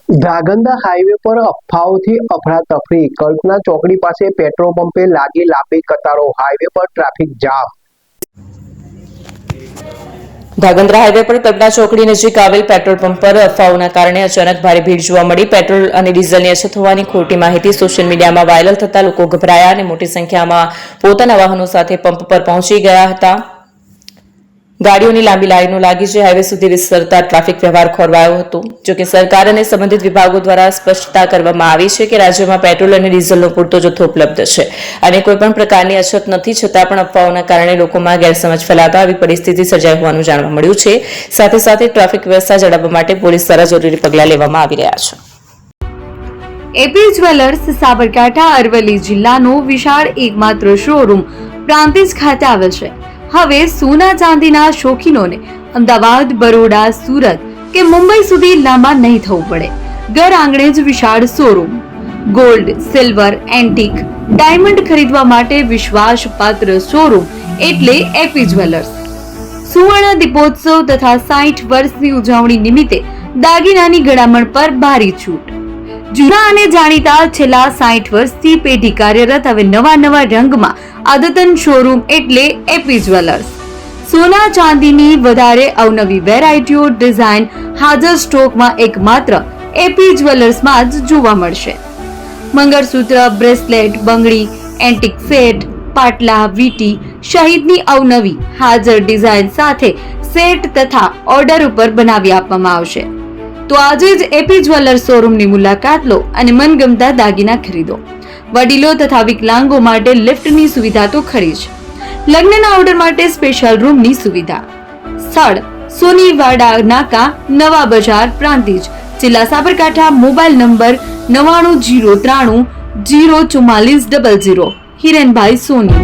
Dhrangadhra highway પર અફવાઓથી અફરાતફરી, કલ્પના ચોકડી પાસે પેટ્રોલ પંપે લાગી લાંબી કતારો, હાઈવે પર ટ્રાફિક જામ। ધાંગધ્રા હાઈવે પર કલ્પના ચોકડી નજીક આવેલ પેટ્રોલ પંપ પર અફવાઓના કારણે અચાનક ભારે ભીડ જોવા મળી। પેટ્રોલ અને ડીઝલની અછત હોવાની ખોટી માહિતી સોશિયલ મીડિયામાં વાયરલ થતા લોકો ગભરાયા અને મોટી સંખ્યામાં પોતાના વાહનો સાથે પંપ પર પહોંચી ગયા હતા। ગાડીઓની લાંબી લાઈનો લાગી છે। હાઈવે સુધી વિસ્તરતા ટ્રાફિક વ્યવહાર ખોરવાયો હતો। જોકે સરકાર અને સંબંધિત વિભાગો દ્વારા સ્પષ્ટતા કરવામાં આવી છે કે રાજ્યમાં પેટ્રોલ અને ડીઝલનો પૂરતો જથ્થો ઉપલબ્ધ છે અને કોઈપણ પ્રકારની અછત નથી। છતાં પણ અફવાઓના કારણે લોકોમાં ગેરસમજ ફેલાતા આવી પરિસ્થિતિ સર્જાઈ હોવાનું જાણવા મળ્યું છે। સાથે સાથે ટ્રાફિક વ્યવસ્થા જાળવવા માટે પોલીસ દ્વારા જરૂરી પગલાં લેવામાં આવી રહ્યા છે। એપી જ્વેલર્સ સાબરકાંઠા અરવલ્લી જિલ્લાનો વિશાળ એકમાત્ર શોરૂમ પ્રાંતિજ ખાતે આવેલ છે। હવે સોના ચાંદીના શોખીનોને અમદાવાદ, બરોડા, સુરત કે મુંબઈ સુધી લાંબા નહીં થવું પડે। ઘર આંગણે જ વિશાળ showroom. Gold, silver, antique, diamond ખરીદવા માટે વિશ્વાસપાત્ર શોરૂમ એટલે એપી જ્વેલર્સ। સુવર્ણ દીપોત્સવ તથા 60 વર્ષની ઉજવણી નિમિત્તે દાગીનાની ગળામણ પર ભારી છૂટ। જૂના અને જાણીતા છેલ્લા 60 વર્ષથી પેઢી કાર્યરત હવે નવા રંગમાં અદ્યતન શોરૂમ એટલે એપી જ્વેલર્સ। સોના ચાંદીની વધારે અવનવી વેરાયટીઓ, ડિઝાઇન હાજર સ્ટોકમાં એકમાત્ર એપી જ્વેલર્સમાં જ જોવા મળશે। મંગળસૂત્ર, બ્રેસલેટ, બંગડી, એન્ટિક સેટ, પાટલા, વીટી સહિતની અવનવી હાજર ડિઝાઇન સાથે સેટ તથા ઓર્ડર ઉપર બનાવી આપવામાં આવશે। તો આજે જ એપી જ્વેલર્સ શોરૂમની મુલાકાત લો અને મનગમતા દાગીના ખરીદો। વડીલો તથા વિકલાંગો માટે લિફ્ટની સુવિધા તો ખરી જ, લગ્નના ઓર્ડર માટે સ્પેશિયલ રૂમની સુવિધા। સ્થળ સોનીવાડા નાકા, નવા બજાર, પ્રાંતિજ, જિલ્લા સાબરકાંઠા। Mobile number 9903304400। હિરેનભાઈ સોની।